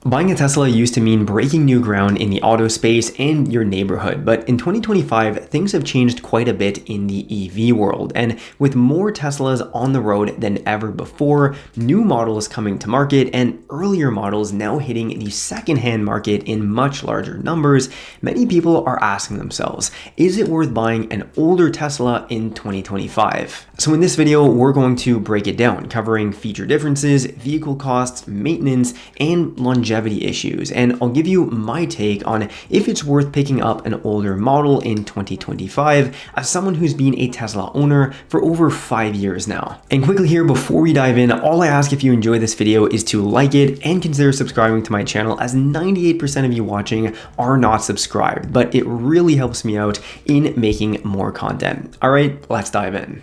Buying a Tesla used to mean breaking new ground in the auto space and your neighborhood, but in 2025, things have changed quite a bit in the EV world, and with more Teslas on the road than ever before, new models coming to market, and earlier models now hitting the secondhand market in much larger numbers, many people are asking themselves, is it worth buying an older Tesla in 2025? So in this video, we're going to break it down, covering feature differences, vehicle costs, maintenance, and longevity issues, and I'll give you my take on if it's worth picking up an older model in 2025 as someone who's been a Tesla owner for over 5 years now. And quickly here, before we dive in, all I ask if you enjoy this video is to like it and consider subscribing to my channel, as 98% of you watching are not subscribed, but it really helps me out in making more content. All right, let's dive in.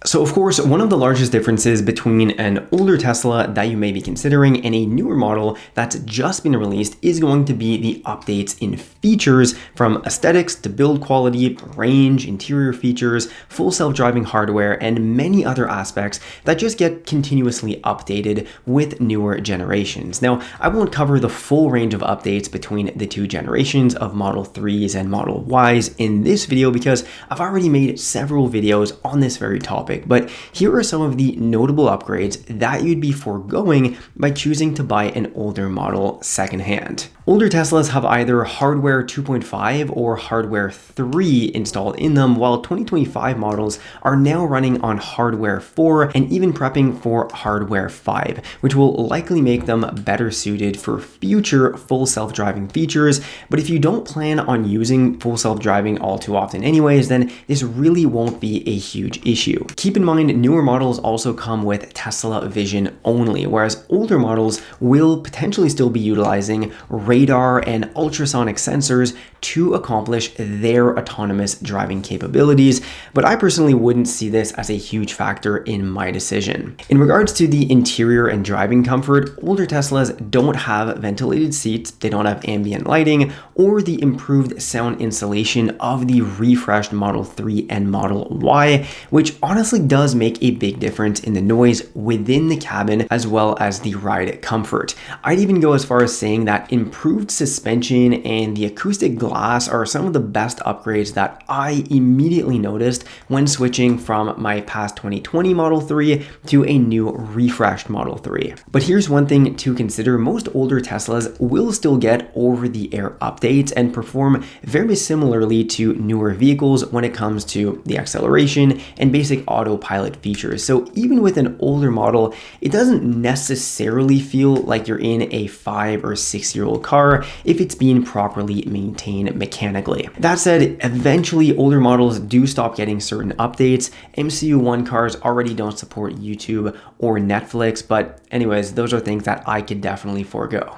So of course, one of the largest differences between an older Tesla that you may be considering and a newer model that's just been released is going to be the updates in features, from aesthetics to build quality, range, interior features, full self-driving hardware, and many other aspects that just get continuously updated with newer generations. Now, I won't cover the full range of updates between the two generations of Model 3s and Model Ys in this video because I've already made several videos on this very topic. But here are some of the notable upgrades that you'd be foregoing by choosing to buy an older model secondhand. Older Teslas have either hardware 2.5 or hardware 3 installed in them, while 2025 models are now running on hardware 4 and even prepping for hardware 5, which will likely make them better suited for future full self-driving features. But if you don't plan on using full self-driving all too often anyways, then this really won't be a huge issue. Keep in mind, newer models also come with Tesla Vision only, whereas older models will potentially still be utilizing radar and ultrasonic sensors to accomplish their autonomous driving capabilities, but I personally wouldn't see this as a huge factor in my decision. In regards to the interior and driving comfort, older Teslas don't have ventilated seats, they don't have ambient lighting, or the improved sound insulation of the refreshed Model 3 and Model Y, which honestly does make a big difference in the noise within the cabin as well as the ride comfort. I'd even go as far as saying that improved suspension and the acoustic glass are some of the best upgrades that I immediately noticed when switching from my past 2020 Model 3 to a new refreshed Model 3. But here's one thing to consider: most older Teslas will still get over-the-air updates and perform very similarly to newer vehicles when it comes to the acceleration and basic autopilot features. So even with an older model, it doesn't necessarily feel like you're in a 5 or 6 year old car if it's being properly maintained mechanically. That said, eventually older models do stop getting certain updates. MCU1 cars already don't support YouTube or Netflix, but anyways, those are things that I could definitely forego.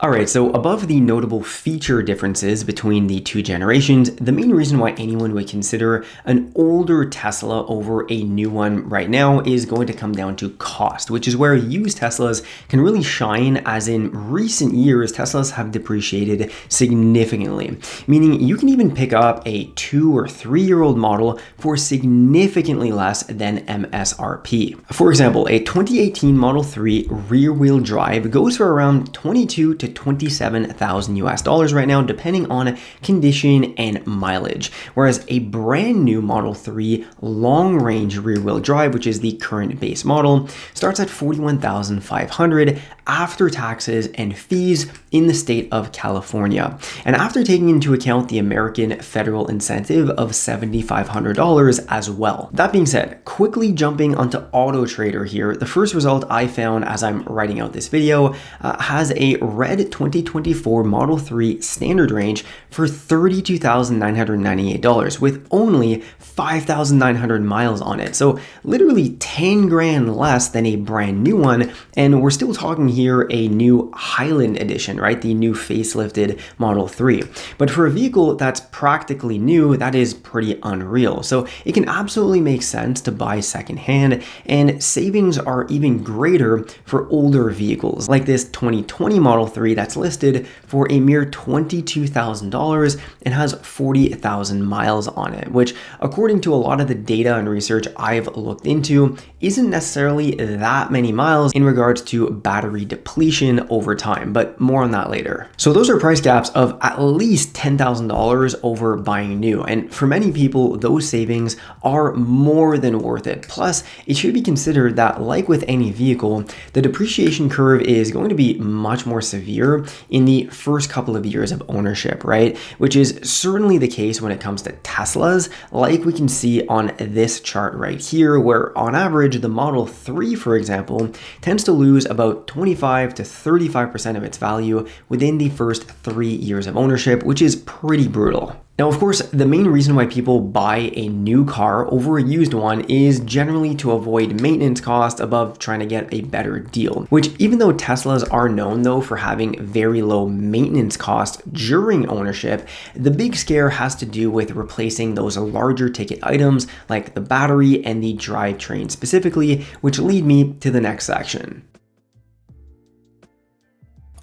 Alright, so above the notable feature differences between the two generations, the main reason why anyone would consider an older Tesla over a new one right now is going to come down to cost, which is where used Teslas can really shine, as in recent years, Teslas have depreciated significantly, meaning you can even pick up a 2 or 3 year old model for significantly less than MSRP. For example, a 2018 Model 3 rear-wheel drive goes for around $22,000 to $27,000 US right now, depending on condition and mileage. Whereas a brand new Model 3 long-range rear-wheel drive, which is the current base model, starts at $41,500 after taxes and fees in the state of California. And after taking into account the American federal incentive of $7,500 as well. That being said, quickly jumping onto AutoTrader here, the first result I found as I'm writing out this video has a red 2024 Model 3 standard range for $32,998 with only 5,900 miles on it. So literally 10 grand less than a brand new one. And we're still talking here a new Highland edition, right? The new facelifted Model 3. But for a vehicle that's practically new, that is pretty unreal. So it can absolutely make sense to buy secondhand, and savings are even greater for older vehicles like this 2020 Model 3 battery that's listed for a mere $22,000 and has 40,000 miles on it, which according to a lot of the data and research I've looked into isn't necessarily that many miles in regards to battery depletion over time, but more on that later. So those are price gaps of at least $10,000 over buying new, and for many people those savings are more than worth it. Plus, it should be considered that like with any vehicle, the depreciation curve is going to be much more severe in the first couple of years of ownership, right? Which is certainly the case when it comes to Teslas, like we can see on this chart right here, where on average the Model 3, for example, tends to lose about 25 to 35% of its value within the first 3 years of ownership, which is pretty brutal. Now, of course, the main reason why people buy a new car over a used one is generally to avoid maintenance costs above trying to get a better deal, which even though Teslas are known though for having very low maintenance costs during ownership, the big scare has to do with replacing those larger ticket items like the battery and the drivetrain specifically, which lead me to the next section.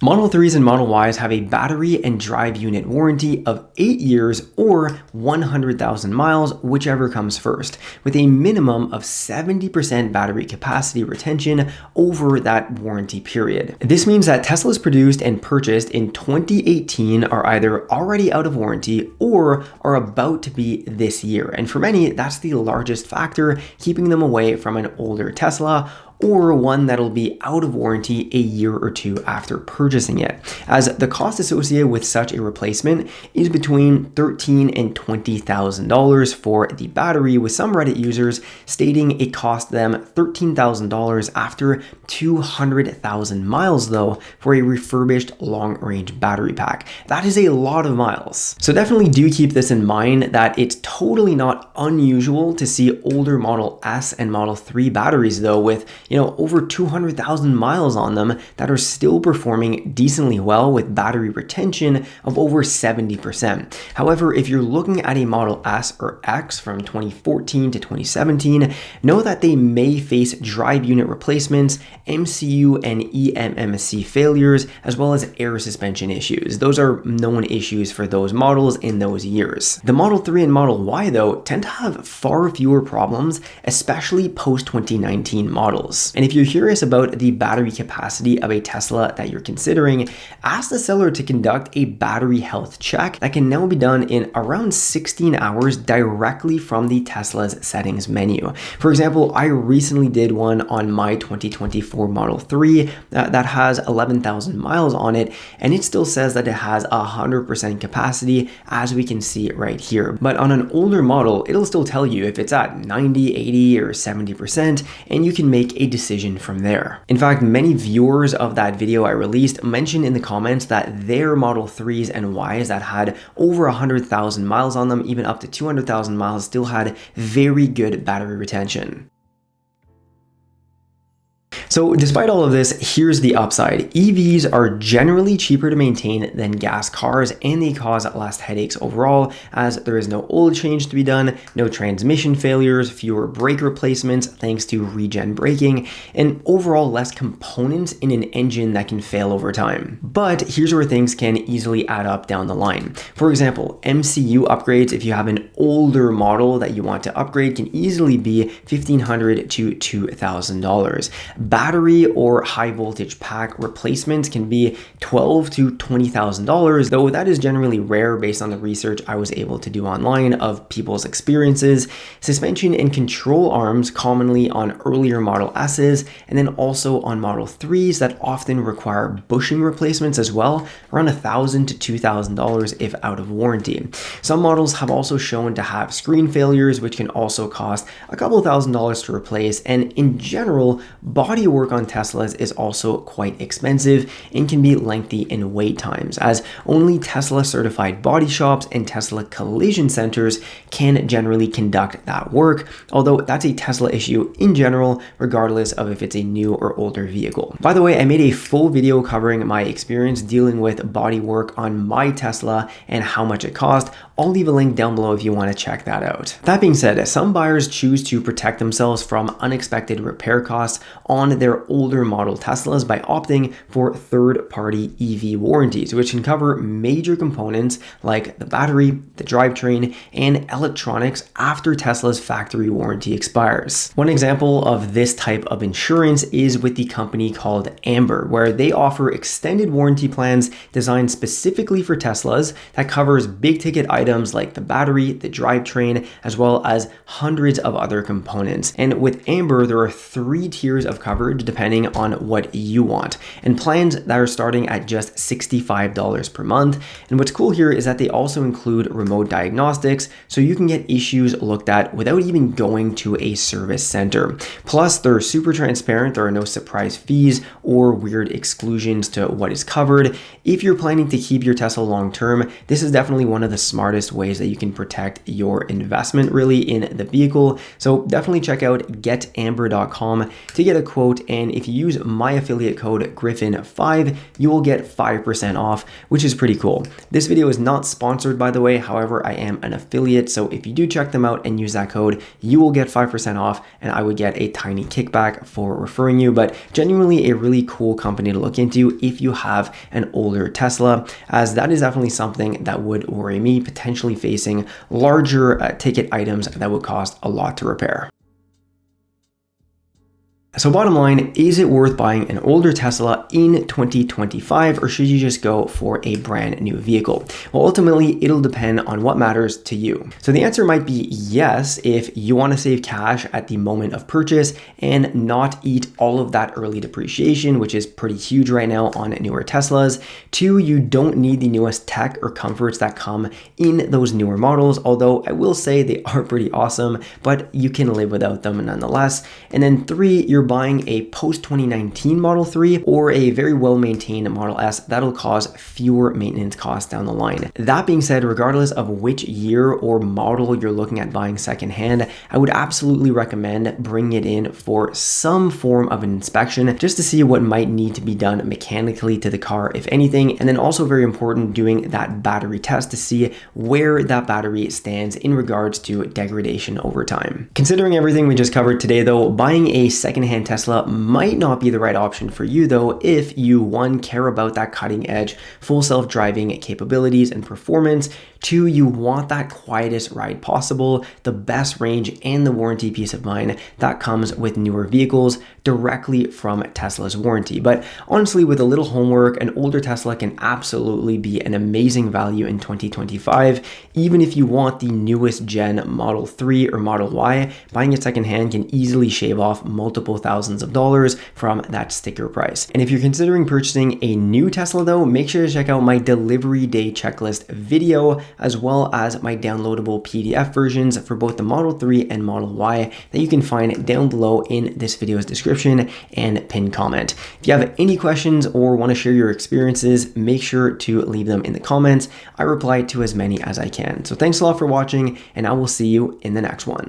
Model 3s and Model Ys have a battery and drive unit warranty of 8 years or 100,000 miles, whichever comes first, with a minimum of 70% battery capacity retention over that warranty period. This means that Teslas produced and purchased in 2018 are either already out of warranty or are about to be this year. And for many, that's the largest factor keeping them away from an older Tesla, or one that'll be out of warranty a year or two after purchasing it, as the cost associated with such a replacement is between $13,000 and $20,000 for the battery, with some Reddit users stating it cost them $13,000 after 200,000 miles though for a refurbished long-range battery pack. That is a lot of miles. So definitely do keep this in mind that it's totally not unusual to see older Model S and Model 3 batteries though with over 200,000 miles on them that are still performing decently well with battery retention of over 70%. However, if you're looking at a Model S or X from 2014 to 2017, know that they may face drive unit replacements, MCU and eMMC failures, as well as air suspension issues. Those are known issues for those models in those years. The Model 3 and Model Y, though, tend to have far fewer problems, especially post-2019 models. And if you're curious about the battery capacity of a Tesla that you're considering, ask the seller to conduct a battery health check that can now be done in around 16 hours directly from the Tesla's settings menu. For example, I recently did one on my 2024 Model 3 that has 11,000 miles on it, and it still says that it has 100% capacity, as we can see right here. But on an older model, it'll still tell you if it's at 90, 80, or 70%, and you can make a decision from there. In fact, many viewers of that video I released mentioned in the comments that their Model 3s and Ys that had over 100,000 miles on them, even up to 200,000 miles, still had very good battery retention. So despite all of this, here's the upside. EVs are generally cheaper to maintain than gas cars, and they cause less headaches overall, as there is no oil change to be done, no transmission failures, fewer brake replacements thanks to regen braking, and overall less components in an engine that can fail over time. But here's where things can easily add up down the line. For example, MCU upgrades, if you have an older model that you want to upgrade, can easily be $1,500 to $2,000. Battery or high voltage pack replacements can be $12,000 to $20,000, though that is generally rare based on the research I was able to do online of people's experiences. Suspension and control arms commonly on earlier Model S's, and then also on Model 3s that often require bushing replacements as well, around $1,000 to $2,000 if out of warranty. Some models have also shown to have screen failures, which can also cost a couple $1,000s to replace, and in general, body work on Teslas is also quite expensive and can be lengthy in wait times, as only Tesla certified body shops and Tesla collision centers can generally conduct that work, although that's a Tesla issue in general, regardless of if it's a new or older vehicle. By the way, I made a full video covering my experience dealing with body work on my Tesla and how much it cost. I'll leave a link down below if you want to check that out. That being said, some buyers choose to protect themselves from unexpected repair costs on on their older model Teslas by opting for third-party EV warranties, which can cover major components like the battery, the drivetrain, and electronics after Tesla's factory warranty expires. One example of this type of insurance is with the company called Amber, where they offer extended warranty plans designed specifically for Teslas that covers big ticket items like the battery, the drivetrain, as well as hundreds of other components. And with Amber, there are 3 tiers of coverage depending on what you want, and plans that are starting at just $65 per month. And what's cool here is that they also include remote diagnostics, so you can get issues looked at without even going to a service center. Plus, they're super transparent. There are no surprise fees or weird exclusions to what is covered. If you're planning to keep your Tesla long term, this is definitely one of the smartest ways that you can protect your investment really in the vehicle. So definitely check out getamber.com to get a quote, and if you use my affiliate code Griffin5, you will get 5% off, which is pretty cool. This video is not sponsored, by the way. However, I am an affiliate, so if you do check them out and use that code, you will get 5% off, and I would get a tiny kickback for referring you. But genuinely a really cool company to look into if you have an older Tesla, as that is definitely something that would worry me, potentially facing larger ticket items that would cost a lot to repair. So bottom line, is it worth buying an older Tesla in 2025, or should you just go for a brand new vehicle? Well, ultimately, it'll depend on what matters to you. So the answer might be yes, if you want to save cash at the moment of purchase and not eat all of that early depreciation, which is pretty huge right now on newer Teslas. 2, you don't need the newest tech or comforts that come in those newer models, although I will say they are pretty awesome, but you can live without them nonetheless. And then 3, you're buying a post-2019 Model 3 or a very well-maintained Model S that'll cause fewer maintenance costs down the line. That being said, regardless of which year or model you're looking at buying secondhand, I would absolutely recommend bringing it in for some form of an inspection just to see what might need to be done mechanically to the car, if anything. And then also very important, doing that battery test to see where that battery stands in regards to degradation over time. Considering everything we just covered today though, buying a secondhand Tesla might not be the right option for you though, if you 1, care about that cutting edge full self-driving capabilities and performance. 2, you want that quietest ride possible, the best range, and the warranty peace of mind that comes with newer vehicles directly from Tesla's warranty. But honestly, with a little homework, an older Tesla can absolutely be an amazing value in 2025. Even if you want the newest gen Model 3 or Model Y, buying it secondhand can easily shave off multiple thousands of dollars from that sticker price. And if you're considering purchasing a new Tesla though, make sure to check out my delivery day checklist video, as well as my downloadable PDF versions for both the Model 3 and Model Y that you can find down below in this video's description and pinned comment. If you have any questions or want to share your experiences, make sure to leave them in the comments. I reply to as many as I can. So thanks a lot for watching, and I will see you in the next one.